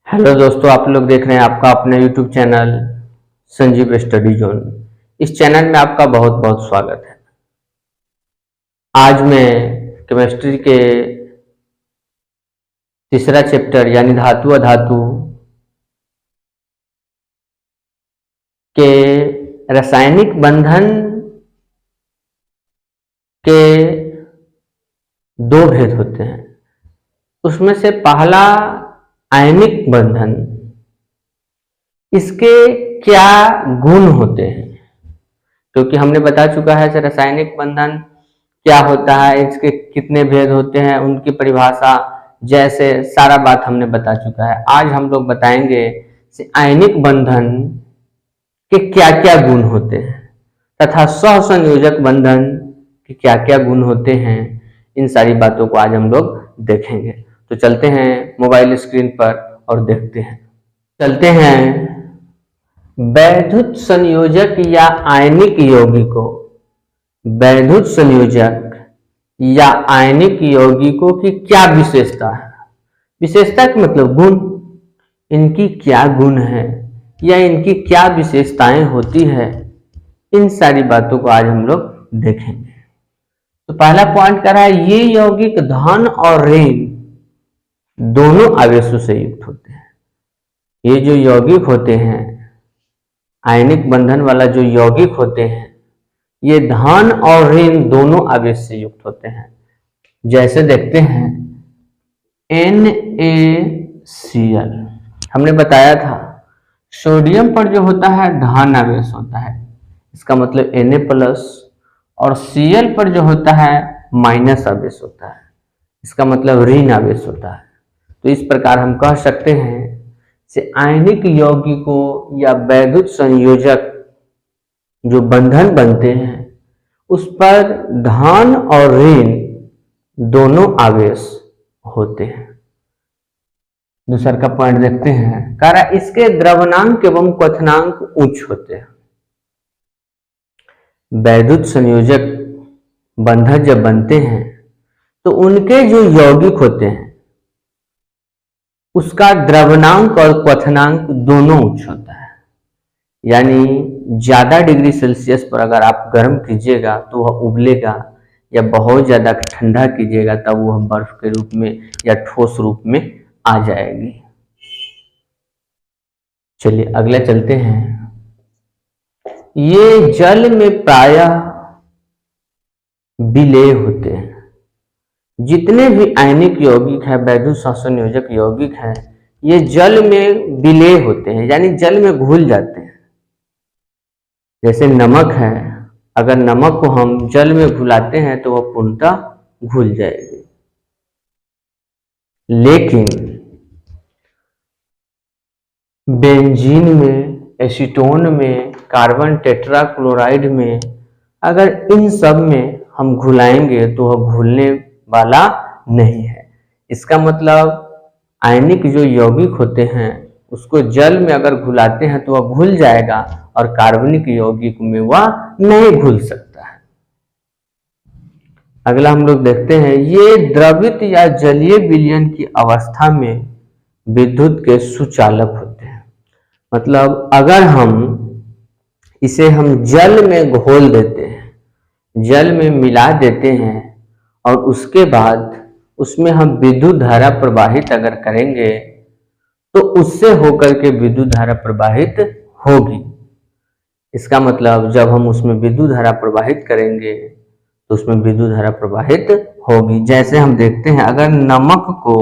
Hello दोस्तों, आप लोग देख रहे हैं आपका अपना YouTube channel Sanjeev study zone. इस चैनल में आपका बहुत बहुत स्वागत है। आज मैं केमिस्ट्री के तीसरा चैप्टर यानी धातु अधातु के रासायनिक बंधन के दो भेद होते हैं। उसमें से पहला आयनिक बंधन, इसके क्या गुण होते हैं, क्योंकि हमने बता चुका है कि रासायनिक बंधन क्या होता है, इसके कितने भेद होते हैं, उनकी परिभाषा जैसे सारा बात हमने बता चुका है। आज हम लोग बताएंगे कि आयनिक बंधन के क्या क्या गुण होते हैं तथा सहसंयोजक बंधन के क्या क्या गुण होते हैं। इन सारी बातों को आज हम लोग देखेंगे। तो चलते हैं मोबाइल स्क्रीन पर और देखते हैं। चलते हैं वैद्युत संयोजक या आयनिक यौगिकों, वैद्युत संयोजक या आयनिक यौगिकों की क्या विशेषता है। विशेषता का मतलब गुण, इनकी क्या गुण है या इनकी क्या विशेषताएं होती है, इन सारी बातों को आज हम लोग देखेंगे। तो पहला पॉइंट कर रहा है, ये यौगिक धन और ऋण दोनों आवेशों से युक्त होते हैं। ये जो यौगिक होते हैं, आयनिक बंधन वाला जो यौगिक होते हैं, ये धन और ऋण दोनों आवेश से युक्त होते हैं। जैसे देखते हैं NaCl, हमने बताया था सोडियम पर जो होता है धन आवेश होता है, इसका मतलब Na प्लस, और Cl पर जो होता है माइनस आवेश होता है, इसका मतलब ऋण आवेश होता है। तो इस प्रकार हम कह सकते हैं कि आयनिक यौगिकों या वैद्युत संयोजक जो बंधन बनते हैं उस पर धन और ऋण दोनों आवेश होते हैं। दूसरा का पॉइंट देखते हैं, कह रहा इसके द्रवनांक एवं क्वथनांक उच्च होते हैं। वैद्युत संयोजक बंधन जब बनते हैं तो उनके जो यौगिक होते हैं उसका द्रवनांक और क्वथनांक दोनों उच्च होता है। यानी ज्यादा डिग्री सेल्सियस पर अगर आप गर्म कीजिएगा तो वह उबलेगा, या बहुत ज्यादा ठंडा कीजिएगा तब वह बर्फ के रूप में या ठोस रूप में आ जाएगी। चलिए अगला चलते हैं। ये जल में प्रायः विलेय होते हैं। जितने भी आयनिक यौगिक है, वैद्युत सहसंयोजक यौगिक है, ये जल में विलेय होते हैं, यानी जल में घुल जाते हैं। जैसे नमक है, अगर नमक को हम जल में घुलाते हैं तो वह पूर्णतः घुल जाएगी। लेकिन बेंजीन में, एसीटोन में, कार्बन टेट्राक्लोराइड में, अगर इन सब में हम घुलाएंगे तो वह घुलने वाला नहीं है। इसका मतलब आयनिक जो यौगिक होते हैं उसको जल में अगर घुलाते हैं तो वह घुल जाएगा, और कार्बनिक यौगिक में वह नहीं घुल सकता है। अगला हम लोग देखते हैं, ये द्रवित या जलीय विलयन की अवस्था में विद्युत के सुचालक होते हैं। मतलब अगर इसे हम जल में घोल देते हैं, जल में मिला देते हैं, और उसके बाद उसमें हम विद्युत धारा प्रवाहित अगर करेंगे तो उससे होकर के विद्युत धारा प्रवाहित होगी। इसका मतलब जब हम उसमें विद्युत धारा प्रवाहित करेंगे तो उसमें विद्युत धारा प्रवाहित होगी। जैसे हम देखते हैं, अगर नमक को,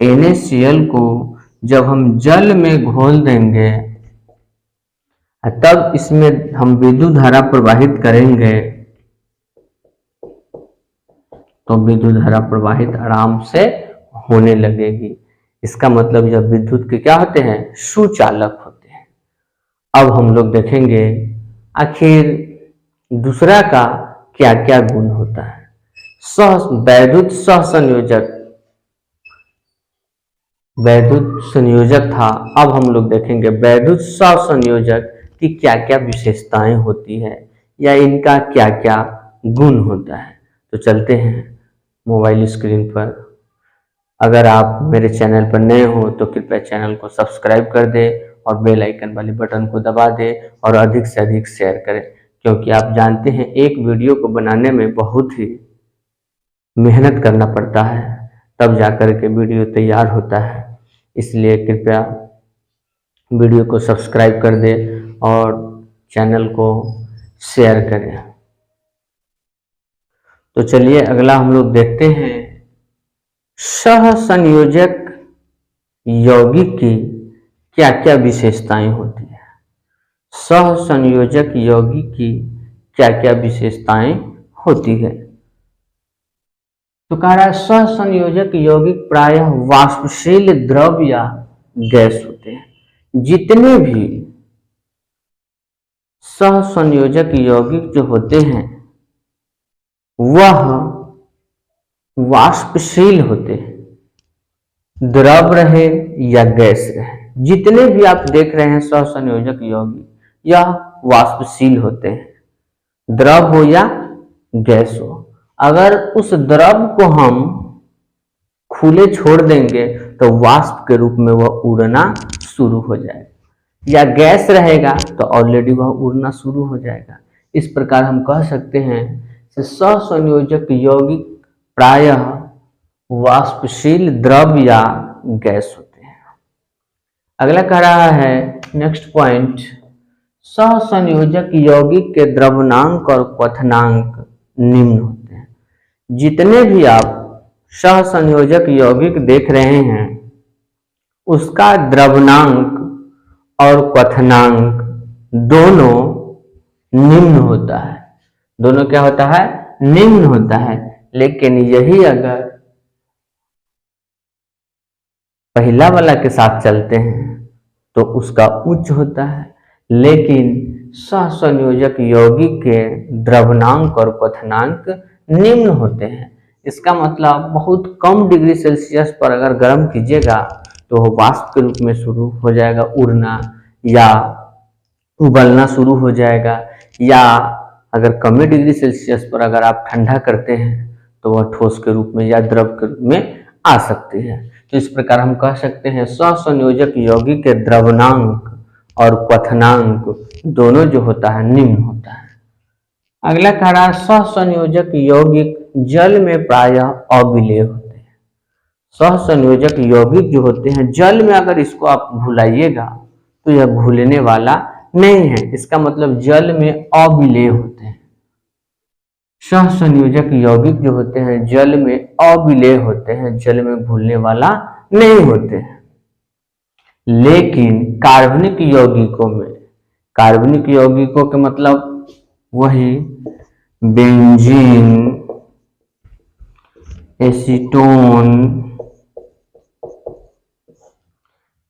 NaCl को जब हम जल में घोल देंगे तब इसमें हम विद्युत धारा प्रवाहित करेंगे तो विद्युत धारा प्रवाहित आराम से होने लगेगी। इसका मतलब जब विद्युत के क्या होते हैं, सुचालक होते हैं। अब हम लोग देखेंगे आखिर दूसरा का क्या क्या गुण होता है। वैद्युत सहसंयोजक, वैद्युत संयोजक था, अब हम लोग देखेंगे वैद्युत सहसंयोजक की क्या क्या विशेषताएं होती है या इनका क्या क्या गुण होता है। तो चलते हैं मोबाइल स्क्रीन पर। अगर आप मेरे चैनल पर नए हो तो कृपया चैनल को सब्सक्राइब कर दें और बेल आइकन वाले बटन को दबा दें और अधिक से अधिक शेयर करें, क्योंकि आप जानते हैं एक वीडियो को बनाने में बहुत ही मेहनत करना पड़ता है, तब जाकर के वीडियो तैयार होता है। इसलिए कृपया वीडियो को सब्सक्राइब कर दें और चैनल को शेयर करें। तो चलिए अगला हम लोग देखते हैं सह संयोजक यौगिक की क्या क्या विशेषताएं होती है। सह संयोजक यौगिक की क्या क्या विशेषताएं होती है। तो कह रहा है सह संयोजक यौगिक प्रायः वाष्पशील द्रव या गैस होते हैं। जितने भी सह संयोजक यौगिक जो होते हैं वह वाष्पशील होते हैं, द्रव रहे या गैस रहे। जितने भी आप देख रहे हैं सह संयोजक यौगिक यह वाष्पशील होते हैं, द्रव हो या गैस हो। अगर उस द्रव को हम खुले छोड़ देंगे तो वाष्प के रूप में वह उड़ना शुरू हो जाएगा, या गैस रहेगा तो ऑलरेडी वह उड़ना शुरू हो जाएगा। इस प्रकार हम कह सकते हैं कि सहसंयोजक यौगिक प्रायः वाष्पशील द्रव या गैस होते हैं। अगला कह रहा है नेक्स्ट पॉइंट, सहसंयोजक यौगिक के द्रवनांक और क्वथनांक निम्न होते हैं। जितने भी आप सहसंयोजक यौगिक देख रहे हैं उसका द्रवनांक और क्वथनांक दोनों निम्न होता है। दोनों क्या होता है? निम्न होता है। लेकिन यही अगर पहला वाला के साथ चलते हैं तो उसका उच्च होता है। लेकिन सहसंयोजक यौगिक के द्रवनांक और क्वथनांक निम्न होते हैं। इसका मतलब बहुत कम डिग्री सेल्सियस पर अगर गर्म कीजिएगा तो वह वाष्प के रूप में शुरू हो जाएगा उड़ना या उबलना शुरू हो जाएगा, या अगर कम डिग्री सेल्सियस पर अगर आप ठंडा करते हैं तो वह ठोस के रूप में या द्रव के रूप में आ सकती है। तो इस प्रकार हम कह सकते हैं सहसंयोजक यौगिक के द्रवनांक और क्वथनांक दोनों जो होता है निम्न होता है। अगला कह रहा है सहसंयोजक यौगिक जल में प्रायः अविलेय होते हैं। सहसंयोजक यौगिक जो होते हैं जल में अगर इसको आप घुलाइएगा तो यह घुलने वाला नहीं है। इसका मतलब जल में अविलेय होते हैं। सहसंयोजक यौगिक जो होते हैं जल में अविलेय होते हैं, जल में घुलने वाला नहीं होते हैं। लेकिन कार्बनिक यौगिकों में, कार्बनिक यौगिकों के मतलब वही बेंजीन, एसीटोन,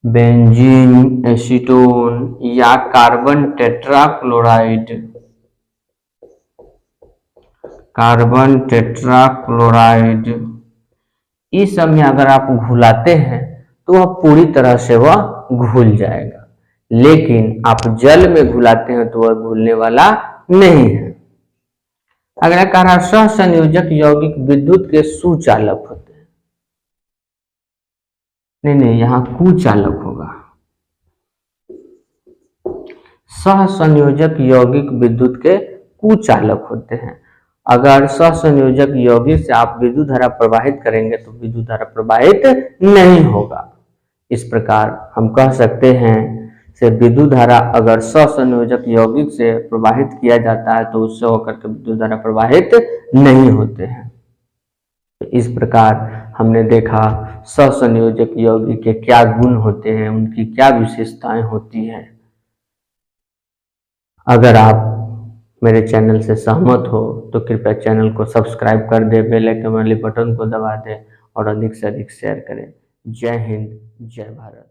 बेंजीन, एसीटोन या कार्बन टेट्राक्लोराइड, कार्बन टेट्राक्लोराइड, इस सब में अगर आप घुलाते हैं तो वह पूरी तरह से वह घुल जाएगा। लेकिन आप जल में घुलाते हैं तो वह घुलने वाला नहीं है। अगला कह रहा सहसंयोजक यौगिक विद्युत के सुचालक होते हैं। नहीं, यहाँ कुचालक होगा। सहसंयोजक यौगिक विद्युत के कुचालक होते हैं। अगर सहसंयोजक यौगिक से आप विद्युत धारा प्रवाहित करेंगे तो विद्युत धारा प्रवाहित नहीं होगा। इस प्रकार हम कह सकते हैं से विद्युत धारा अगर सहसंयोजक यौगिक से प्रवाहित किया जाता है तो उससे होकर के विद्युत धारा प्रवाहित नहीं होते हैं। तो इस प्रकार हमने देखा सहसंयोजक यौगिक के क्या गुण होते हैं, उनकी क्या विशेषताएं होती हैं। अगर आप मेरे चैनल से सहमत हो तो कृपया चैनल को सब्सक्राइब कर दें, बेल आइकन वाले बटन को दबा दें और अधिक से अधिक शेयर करें। जय हिंद, जय भारत।